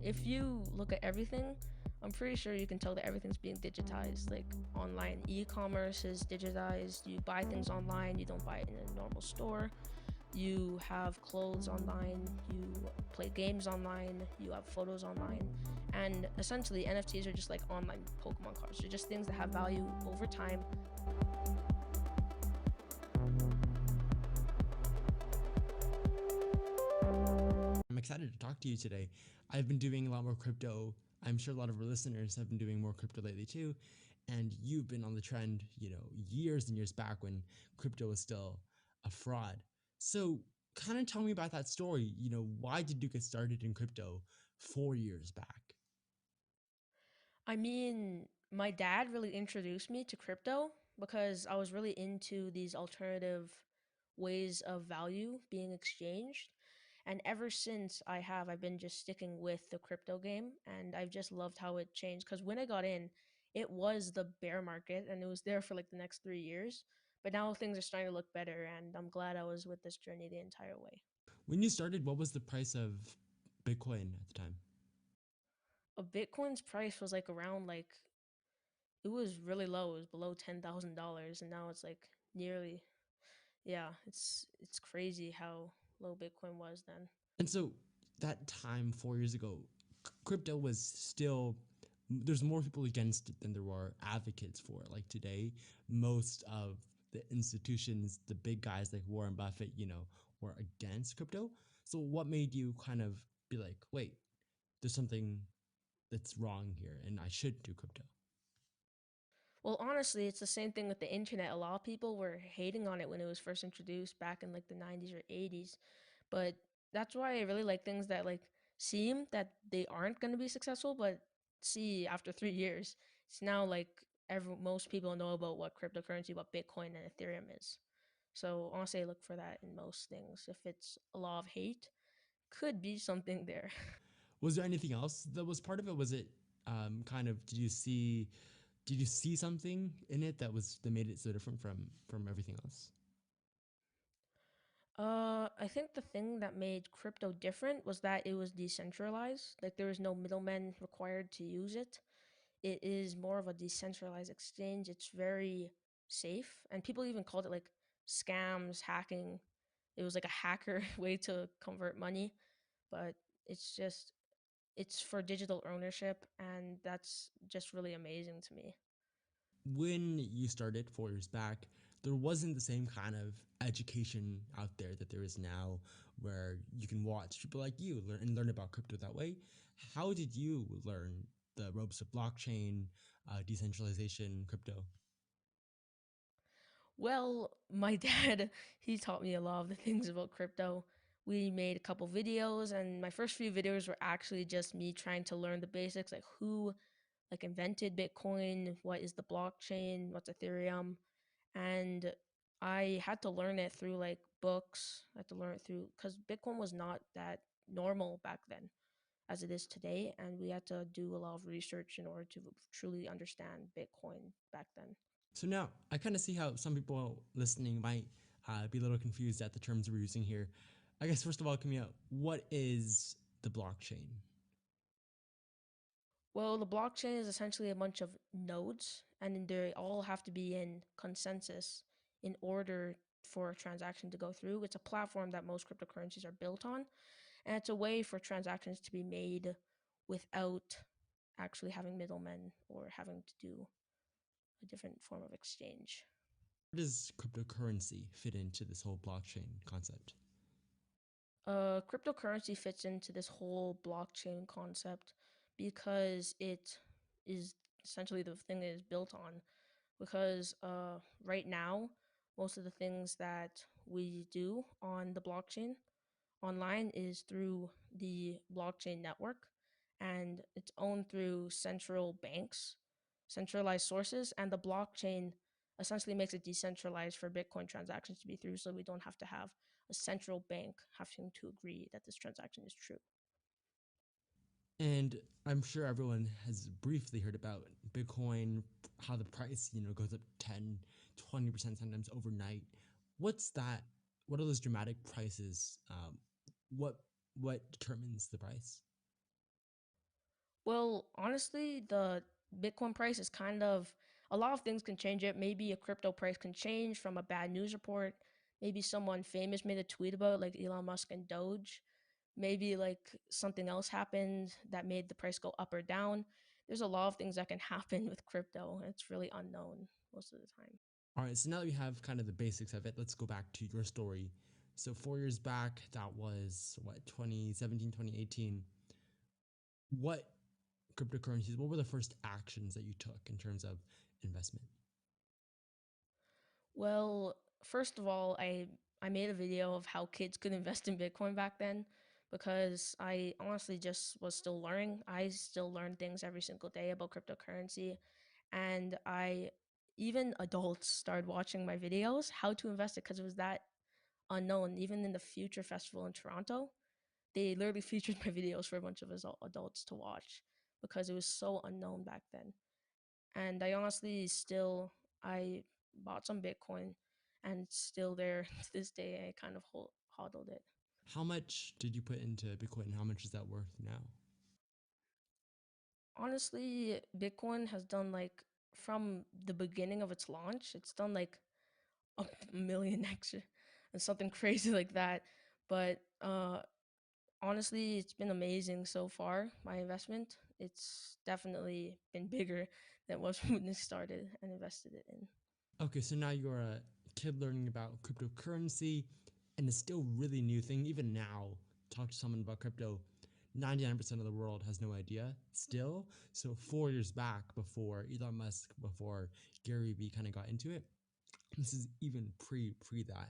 if you look at everything, I'm pretty sure you can tell that everything's being digitized. Like online e-commerce is digitized. You buy things online, you don't buy it in a normal store. You have clothes online, you play games online, you have photos online, and essentially NFTs are just like online Pokemon cards. They're just things that have value over time. I'm excited to talk to you today. I've been doing a lot more crypto. I'm sure a lot of our listeners have been doing more crypto lately too. And you've been on the trend, years and years back when crypto was still a fraud. So, kind of tell me about that story. Why did you get started in crypto 4 years back? I mean, my dad really introduced me to crypto because I was really into these alternative ways of value being exchanged. And ever since I've been just sticking with the crypto game, and I've just loved how it changed. Because when I got in, it was the bear market and it was there for like the next 3 years. But now things are starting to look better, and I'm glad I was with this journey the entire way. When you started, what was the price of Bitcoin at the time? A Bitcoin's price was like around like it was really low. It was below $10,000, and now it's like nearly, yeah. It's crazy how low Bitcoin was then. And so that time 4 years ago, crypto was still there's more people against it than there were advocates for it. Like today, most of the institutions, the big guys like Warren Buffett, were against crypto. So what made you kind of be like, wait, there's something that's wrong here and I should do crypto? Well, honestly, it's the same thing with the internet. A lot of people were hating on it when it was first introduced back in like the 90s or 80s. But that's why I really like things that like seem that they aren't going to be successful, but see after 3 years, it's now like most people know about what cryptocurrency, what Bitcoin and Ethereum is. So honestly, I look for that in most things. If it's a law of hate, could be something there. Was there anything else that was part of it? Was it kind of did you see something in it that made it so different from everything else? I think the thing that made crypto different was that it was decentralized. Like there was no middlemen required to use it. It is more of a decentralized exchange. It's very safe, and people even called it like scams, hacking. It was like a hacker way to convert money, but it's just it's for digital ownership, and that's just really amazing to me. When you started 4 years back, there wasn't the same kind of education out there that there is now, where you can watch people like you learn about crypto that way. How did you learn the ropes of blockchain, decentralization, crypto? Well, my dad, he taught me a lot of the things about crypto. We made a couple videos, and my first few videos were actually just me trying to learn the basics, like who like invented Bitcoin, what is the blockchain, what's Ethereum, and I had to learn it through like books. I had to learn it through because Bitcoin was not that normal back then as it is today, and we had to do a lot of research in order to truly understand Bitcoin back then. So now I kind of see how some people listening might be a little confused at the terms we're using here. I guess first of all, Camille, what is the blockchain? Well, the blockchain is essentially a bunch of nodes, and they all have to be in consensus in order for a transaction to go through. It's a platform that most cryptocurrencies are built on, and it's a way for transactions to be made without actually having middlemen or having to do a different form of exchange. Where does cryptocurrency fit into this whole blockchain concept? Cryptocurrency fits into this whole blockchain concept because it is essentially the thing it is built on. Because right now, most of the things that we do on the blockchain online is through the blockchain network, and it's owned through central banks, centralized sources, and the blockchain essentially makes it decentralized for Bitcoin transactions to be through, so we don't have to have a central bank having to agree that this transaction is true. And I'm sure everyone has briefly heard about Bitcoin, how the price, goes up 10, 20% sometimes overnight. What's that? What are those dramatic prices? What what determines the price? Well, honestly, the Bitcoin price is kind of a lot of things can change it. Maybe a crypto price can change from a bad news report. Maybe someone famous made a tweet about it, like Elon Musk and Doge. Maybe like something else happened that made the price go up or down. There's a lot of things that can happen with crypto, and it's really unknown most of the time. All right, so now that we have kind of the basics of it, let's go back to your story. So 4 years back, that was what, 2017, 2018. What cryptocurrencies, what were the first actions that you took in terms of investment? Well, first of all, I made a video of how kids could invest in Bitcoin back then because I honestly just was still learning. I still learn things every single day about cryptocurrency, and I even adults started watching my videos how to invest it because it was that unknown. Even in the Future Festival in Toronto, they literally featured my videos for a bunch of adults to watch because it was so unknown back then. And I honestly still I bought some Bitcoin and it's still there to this day. I kind of hodled it. How much did you put into Bitcoin and how much is that worth now? Honestly, Bitcoin has done like from the beginning of its launch, it's done like a million extra and something crazy like that. But honestly, it's been amazing so far. My investment, it's definitely been bigger than it was when I started and invested it in. Okay, so now you're a kid learning about cryptocurrency and it's still really new thing. Even now, talk to someone about crypto, 99% of the world has no idea still. So 4 years back, before Elon Musk, before Gary Vee kind of got into it, this is even pre that.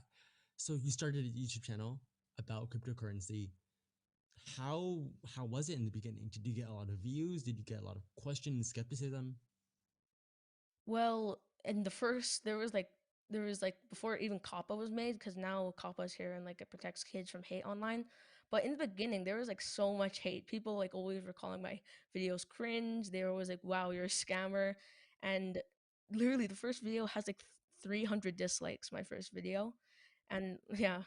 So you started a YouTube channel about cryptocurrency. How was it in the beginning? Did you get a lot of views? Did you get a lot of questions, skepticism? Well, in the first, there was like before even COPPA was made, because now COPPA is here and like it protects kids from hate online. But in the beginning, there was like so much hate. People like always were calling my videos cringe. They were always like, "Wow, you're a scammer," and literally the first video has like 300 dislikes. My first video, and yeah,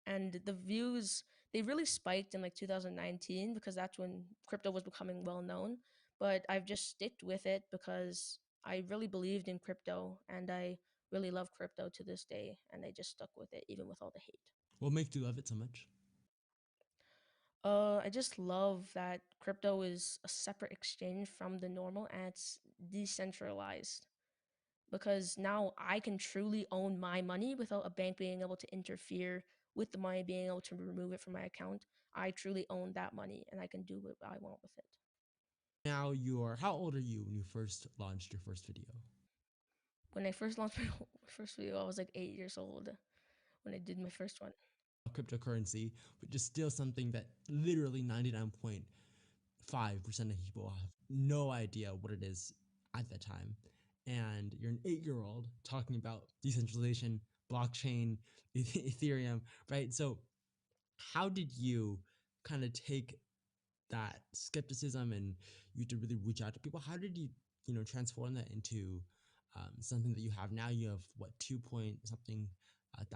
and the views they really spiked in like 2019 because that's when crypto was becoming well known. But I've just sticked with it because I really believed in crypto and I really love crypto to this day, and I just stuck with it even with all the hate. What makes you love it so much? I just love that crypto is a separate exchange from the normal and it's decentralized, because now I can truly own my money without a bank being able to interfere with the money, being able to remove it from my account. I truly own that money and I can do what I want with it. Now you're, how old are you when you first launched your first video? When I first launched my first video, I was like 8 years old when I did my first one. Cryptocurrency, which is still something that literally 99.5% of people have no idea what it is at that time. And you're an 8 year old talking about decentralization, blockchain, Ethereum, right? So, how did you kind of take that skepticism and you to really reach out to people? How did you transform that into something that you have now? You have what, 2 point something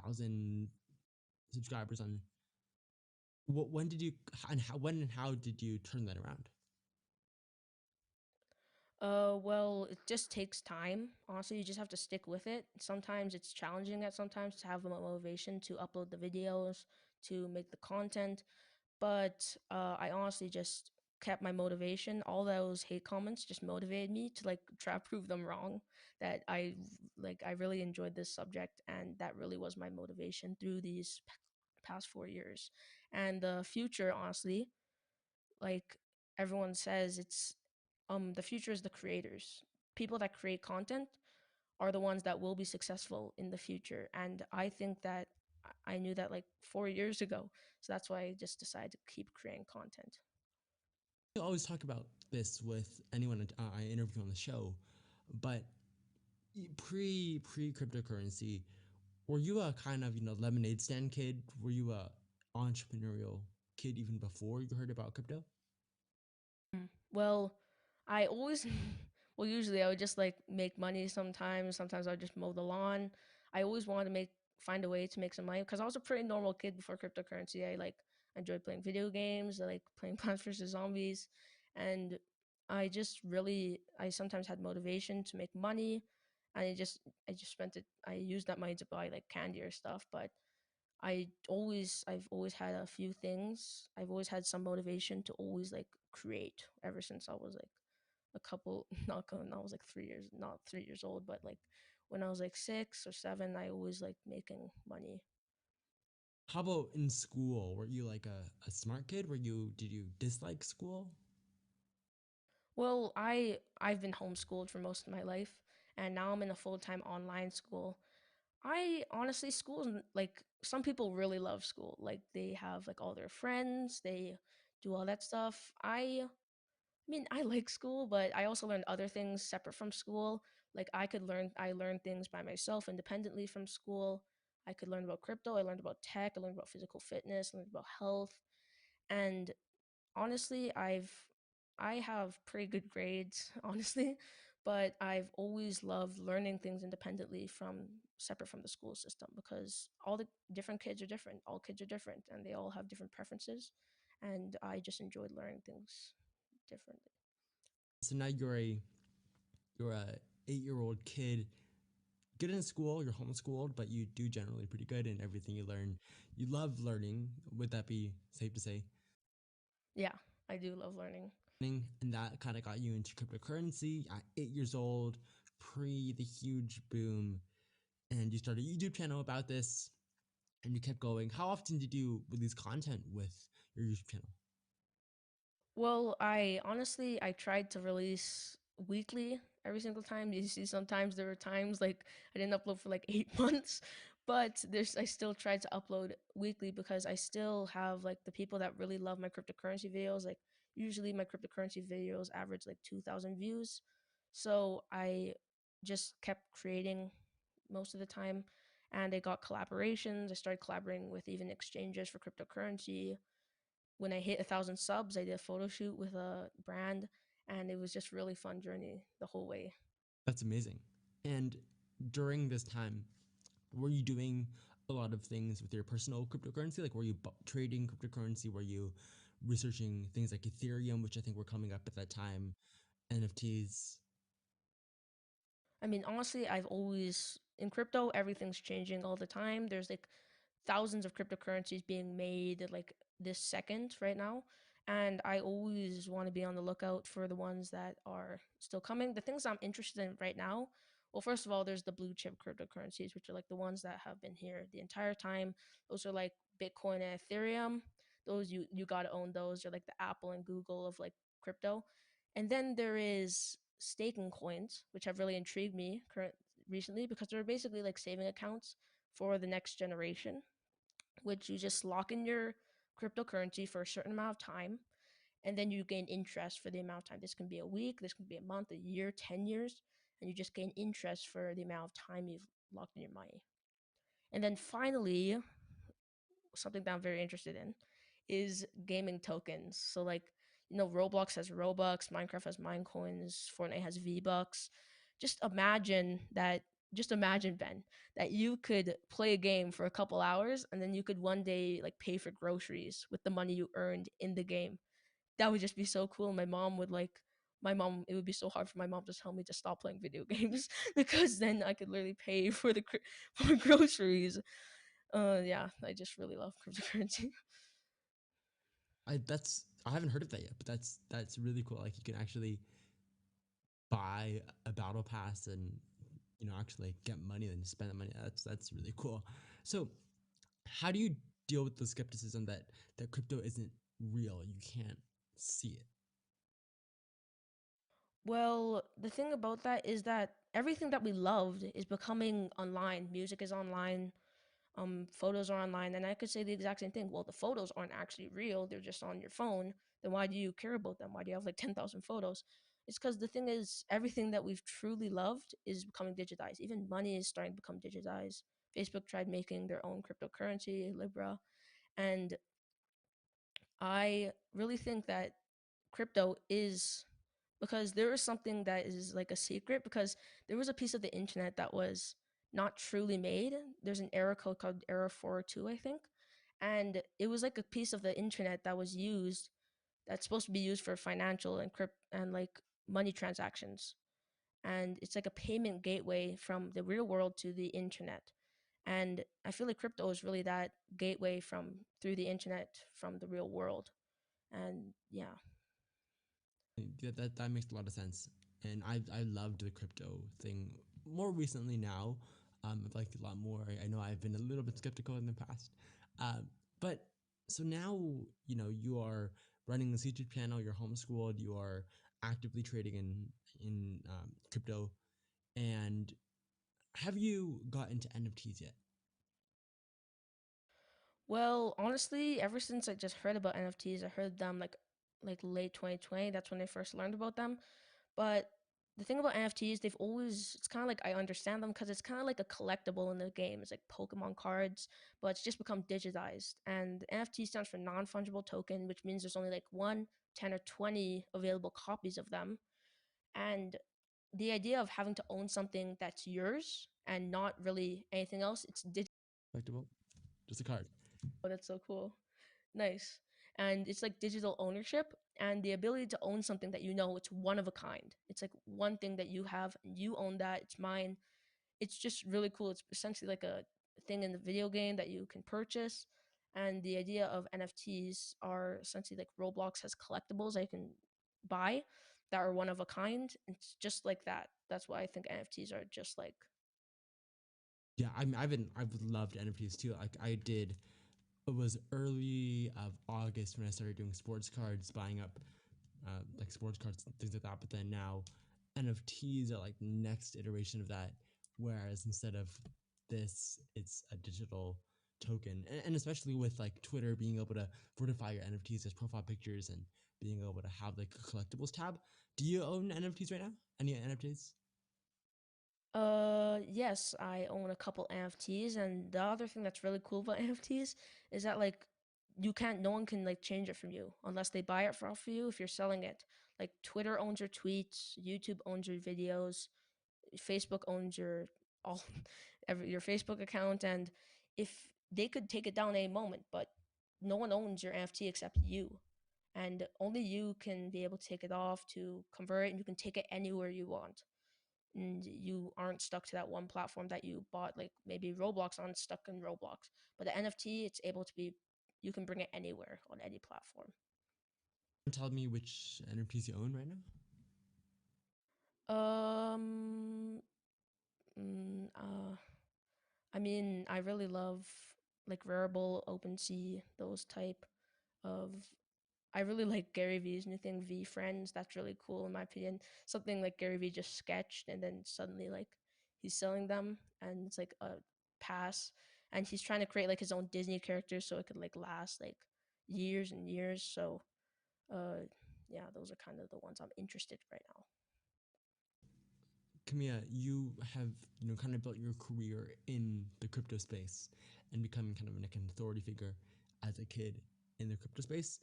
thousand subscribers on. When did you when and how did you turn that around? Well, it just takes time. Honestly, you just have to stick with it. Sometimes it's challenging at sometimes to have the motivation to upload the videos, to make the content. But I honestly just kept my motivation. All those hate comments just motivated me to like try to prove them wrong. That I really enjoyed this subject, and that really was my motivation through these past 4 years. And the future, honestly, like everyone says, it's the future is the creators. People that create content are the ones that will be successful in the future. And I think that I knew that like 4 years ago. So that's why I just decided to keep creating content. I always talk about this with anyone I interview on the show, but pre cryptocurrency, were you a kind of lemonade stand kid? Were you a entrepreneurial kid even before you heard about crypto? Well, I always, well, usually I would just like make money sometimes. Sometimes I would just mow the lawn. I always wanted to find a way to make some money because I was a pretty normal kid before cryptocurrency. I like enjoyed playing video games. I like playing Plants vs Zombies, and I sometimes had motivation to make money, and I just spent it. I used that money to buy like candy or stuff. But I've always had a few things. I've always had some motivation to always like create ever since I was like a couple not going I was like 3 years, not 3 years old, but like when I was like 6 or 7, I always like making money. How about in school? Were you like a smart kid? Did you dislike school? Well, I've been homeschooled for most of my life, and now I'm in a full-time online school. I honestly, school is like some people really love school. Like they have like all their friends, they do all that stuff. I mean, I like school, but I also learned other things separate from school. Like I learned things by myself independently from school. I could learn about crypto, I learned about tech, I learned about physical fitness, I learned about health. And honestly, I have pretty good grades, honestly, but I've always loved learning things independently from separate from the school system because all the different kids are different. All kids are different and they all have different preferences, and I just enjoyed learning things differently. So now you're a 8-year-old kid, good in school, you're homeschooled, but you do generally pretty good in everything you learn. You love learning. Would that be safe to say? Yeah, I do love learning. And that kind of got you into cryptocurrency at 8 years old, pre the huge boom, and you started a YouTube channel about this, and you kept going. How often did you release content with your YouTube channel? Well, I tried to release weekly every single time. You see, sometimes there were times like I didn't upload for like 8 months, but I still tried to upload weekly because I still have like the people that really love my cryptocurrency videos. Like usually my cryptocurrency videos average like 2,000 views. So I just kept creating most of the time, and I got collaborations. I started collaborating with even exchanges for cryptocurrency. When I hit 1,000 subs, I did a photo shoot with a brand, and it was just really fun journey the whole way. That's amazing. And during this time, were you doing a lot of things with your personal cryptocurrency? Like, were you trading cryptocurrency? Were you researching things like Ethereum, which I think were coming up at that time, NFTs? I mean, honestly, I've always in crypto, everything's changing all the time. There's like thousands of cryptocurrencies being made like this second right now. And I always want to be on the lookout for the ones that are still coming. The things I'm interested in right now, well, first of all, there's the blue chip cryptocurrencies, which are like the ones that have been here the entire time. Those are like Bitcoin and Ethereum. Those you gotta own those. They're like the Apple and Google of like crypto. And then there is staking coins, which have really intrigued me recently because they're basically like saving accounts for the next generation, which you just lock in your cryptocurrency for a certain amount of time, and then you gain interest for the amount of time. This can be a week, this can be a month, a year, 10 years, and you just gain interest for the amount of time you've locked in your money. And then finally, something that I'm very interested in is gaming tokens. So like, Roblox has Robux, Minecraft has Minecoins, Fortnite has V-Bucks. Just imagine that just imagine, Ben, that you could play a game for a couple hours and then you could one day like pay for groceries with the money you earned in the game. That would just be so cool. It would be so hard for my mom to tell me to stop playing video games because then I could literally pay for for groceries. Yeah, I just really love cryptocurrency. I haven't heard of that yet, but that's really cool. Like, you can actually buy a battle pass and actually get money and spend the money. That's really cool. So how do you deal with the skepticism that crypto isn't real? You can't see it. Well, the thing about that is that everything that we loved is becoming online. Music is online, photos are online, and I could say the exact same thing. Well, the photos aren't actually real; they're just on your phone. Then why do you care about them? Why do you have like 10,000 photos? It's because the thing is, everything that we've truly loved is becoming digitized. Even money is starting to become digitized. Facebook tried making their own cryptocurrency, Libra, and I really think that crypto is because there is something that is like a secret because there was a piece of the internet that was not truly made. There's an error code called error 402, I think. And it was like a piece of the internet that was used that's supposed to be used for financial and crypt and like money transactions. And it's like a payment gateway from the real world to the internet. And I feel like crypto is really that gateway from through the internet from the real world. And yeah. That makes a lot of sense. And I loved the crypto thing more recently now. I've liked it a lot more. I know I've been a little bit skeptical in the past. Um, but so now, you are running this YouTube channel, you're homeschooled, you are actively trading in crypto. And have you got into NFTs yet? Well, honestly, ever since I just heard about NFTs, I heard them like late 2020. That's when I first learned about them. But the thing about NFTs, they've always, it's kind of like I understand them because it's kind of like a collectible in the game. It's like Pokemon cards, but it's just become digitized. And NFT stands for non fungible token, which means there's only like one, 10, or 20 available copies of them. And the idea of having to own something that's yours and not really anything else, it's digital. Collectible? Just a card. Oh, that's so cool. Nice. And it's like digital ownership and the ability to own something that you know it's one of a kind. It's like one thing that you have, you own that, it's mine. It's just really cool. It's essentially like a thing in the video game that you can purchase. And the idea of NFTs are essentially like Roblox has collectibles that you can buy that are one of a kind. It's just like that. That's why I think NFTs are just like. Yeah, I've loved NFTs too. Like I did, it was early of August when I started doing sports cards, buying up like sports cards and things like that. But then now NFTs are like the next iteration of that. Whereas instead of this, it's a digital token, and especially with like Twitter being able to verify your NFTs as profile pictures and being able to have like a collectibles tab. Do you own NFTs right now? Any NFTs? Yes, I own a couple NFTs, and the other thing that's really cool about NFTs is that like you can't, no one can like change it from you unless they buy it for you if you're selling it. Like Twitter owns your tweets, YouTube owns your videos, Facebook owns your all your Facebook account, and if they could take it down at any moment, but no one owns your NFT except you. And only you can be able to take it off to convert it, and you can take it anywhere you want and you aren't stuck to that one platform that you bought. Like maybe Roblox aren't stuck in Roblox, but the NFT it's able to be, you can bring it anywhere on any platform. Tell me which NFTs you own right now. Um, mm, uh, I mean, I really love like Rarible, OpenSea, those type of. I really like Gary Vee's new thing, V Friends. That's really cool in my opinion. Something like Gary Vee just sketched and then suddenly like he's selling them and it's like a pass and he's trying to create like his own Disney characters so it could like last like years and years. So yeah, those are kind of the ones I'm interested in right now. Kamea, you have kind of built your career in the crypto space and becoming kind of like an authority figure as a kid in the crypto space.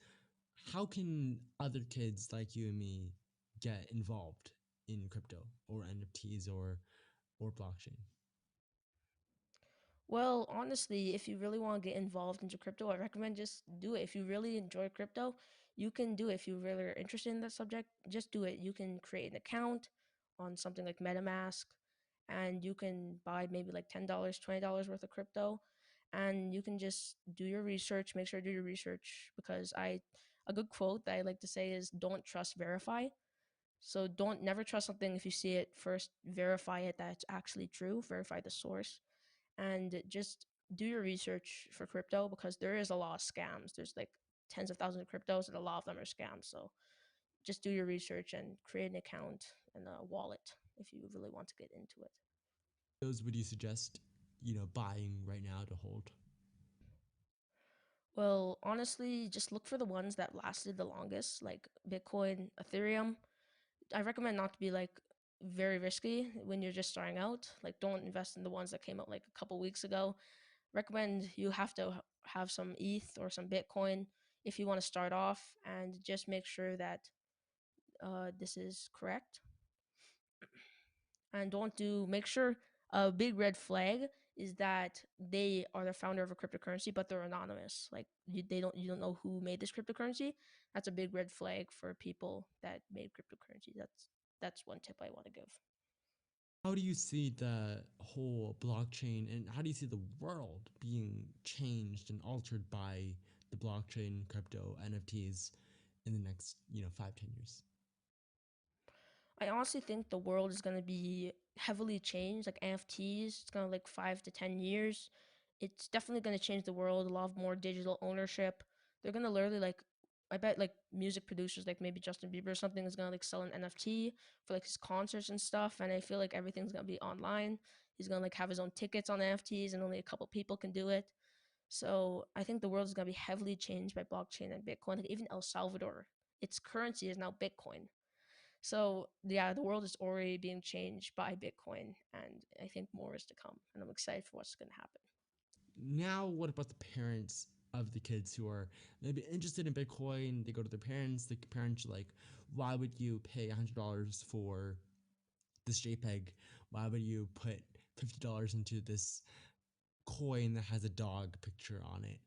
How can other kids like you and me get involved in crypto or NFTs or blockchain? Well, honestly, if you really want to get involved into crypto, I recommend just do it. If you really enjoy crypto, you can do it. If you really are interested in that subject, just do it. You can create an account on something like MetaMask and you can buy maybe like $10, $20 worth of crypto and you can just do your research, make sure to do your research because a good quote that I like to say is don't trust, verify. So don't never trust something if you see it first, verify it that it's actually true, verify the source and just do your research for crypto because there is a lot of scams. There's like tens of thousands of cryptos and a lot of them are scams. So just do your research and create an account and a wallet if you really want to get into it. Those would you suggest, buying right now to hold? Well, honestly, just look for the ones that lasted the longest, like Bitcoin, Ethereum. I recommend not to be like very risky when you're just starting out. Like, don't invest in the ones that came out like a couple weeks ago. Recommend you have to have some ETH or some Bitcoin if you want to start off, and just make sure that this is correct. And don't do. Make sure a big red flag is that they are the founder of a cryptocurrency, but they're anonymous. Like you don't know who made this cryptocurrency. That's a big red flag for people that made cryptocurrency. That's one tip I want to give. How do you see the whole blockchain, and how do you see the world being changed and altered by the blockchain, crypto, NFTs in the next, 5, 10 years? I honestly think the world is gonna be heavily changed, like NFTs. It's gonna like 5 to 10 years. It's definitely gonna change the world. A lot of more digital ownership. They're gonna literally like, I bet like music producers like maybe Justin Bieber or something is gonna like sell an NFT for like his concerts and stuff. And I feel like everything's gonna be online. He's gonna like have his own tickets on NFTs, and only a couple people can do it. So I think the world is gonna be heavily changed by blockchain and Bitcoin. Like even El Salvador, its currency is now Bitcoin. So yeah, the world is already being changed by Bitcoin, and I think more is to come. And I'm excited for what's going to happen. Now, what about the parents of the kids who are maybe interested in Bitcoin? They go to their parents. The parents are like, "Why would you pay $100 for this JPEG? Why would you put $50 into this coin that has a dog picture on it?"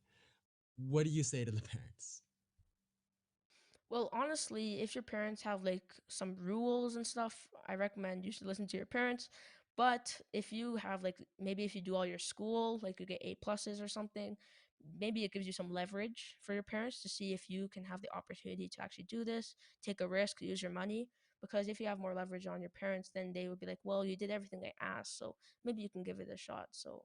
What do you say to the parents? Well, honestly, if your parents have like some rules and stuff, I recommend you should listen to your parents. But if you have like maybe if you do all your school, like you get A pluses or something, maybe it gives you some leverage for your parents to see if you can have the opportunity to actually do this, take a risk, use your money. Because if you have more leverage on your parents, then they would be like, well, you did everything I asked, so maybe you can give it a shot. So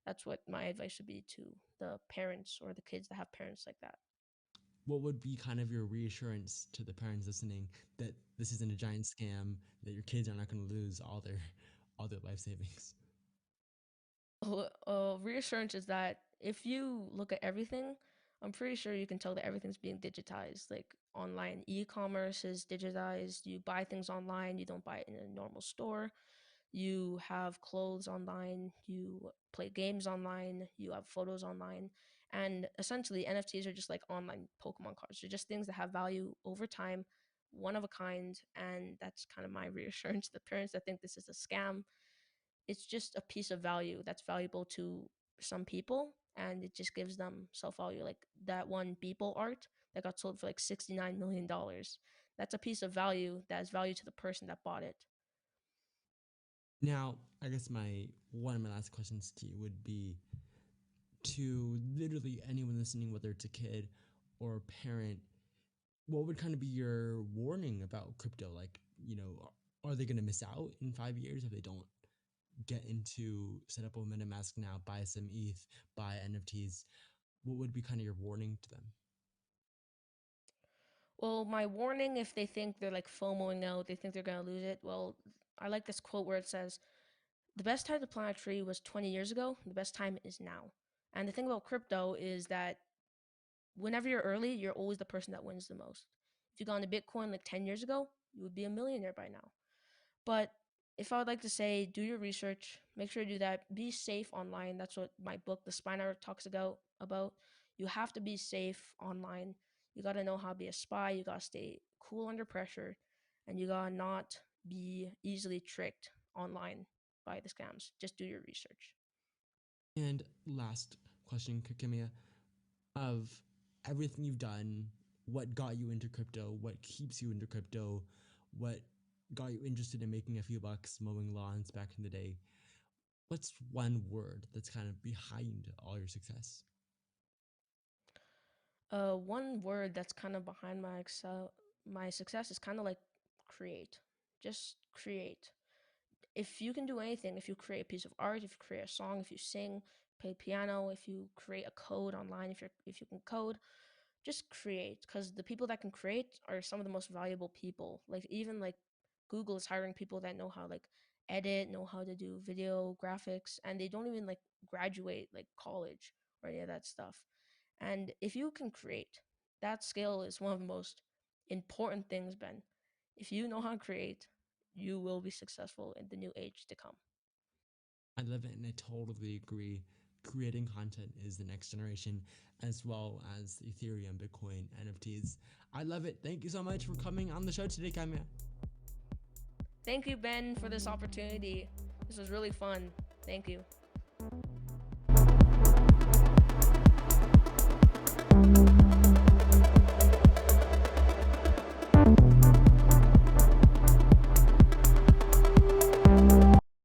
that's what my advice would be to the parents or the kids that have parents like that. What would be kind of your reassurance to the parents listening that this isn't a giant scam, that your kids are not going to lose all their life savings? Reassurance is that if you look at everything, I'm pretty sure you can tell that everything's being digitized. Like online e-commerce is digitized. You buy things online, you don't buy it in a normal store. You have clothes online, you play games online, you have photos online. And essentially, NFTs are just like online Pokemon cards. They're just things that have value over time, one of a kind. And that's kind of my reassurance to the parents that think this is a scam. It's just a piece of value that's valuable to some people, and it just gives them self value. Like that one Beeple art that got sold for like $69 million. That's a piece of value that is value to the person that bought it. Now, I guess my one of my last questions to you would be to literally anyone listening, whether it's a kid or a parent, what would kind of be your warning about crypto? Like, are they going to miss out in 5 years if they don't get into set up a MetaMask now, buy some ETH, buy NFTs? What would be kind of your warning to them? Well, my warning, if they think they're like FOMOing out, they think they're gonna lose it. Well, I like this quote where it says, "The best time to plant a tree was 20 years ago. The best time is now." And the thing about crypto is that whenever you're early, you're always the person that wins the most. If you got into Bitcoin like 10 years ago, you would be a millionaire by now. But if I would like to say, do your research, make sure to do that. Be safe online. That's what my book, The Spiner, talks about. You have to be safe online. You got to know how to be a spy. You got to stay cool under pressure, and you got to not be easily tricked online by the scams. Just do your research. And last question, Kamea, of everything you've done, what got you into crypto? What keeps you into crypto? What got you interested in making a few bucks mowing lawns back in the day? What's one word that's kind of behind all your success? One word that's kind of behind my success is kind of like create. Just create. If you can do anything, if you create a piece of art, if you create a song, if you sing, play piano, if you create a code online, if you can code, just create, because the people that can create are some of the most valuable people. Like even like Google is hiring people that know how like edit, know how to do video graphics, and they don't even like graduate like college or any of that stuff. And if you can create, that skill is one of the most important things, Ben. If you know how to create, you will be successful in the new age to come. I love it and I totally agree. Creating content is the next generation, as well as Ethereum, Bitcoin, NFTs. I love it. Thank you so much for coming on the show today, Kamea. Thank you, Ben, for this opportunity. This was really fun. Thank you.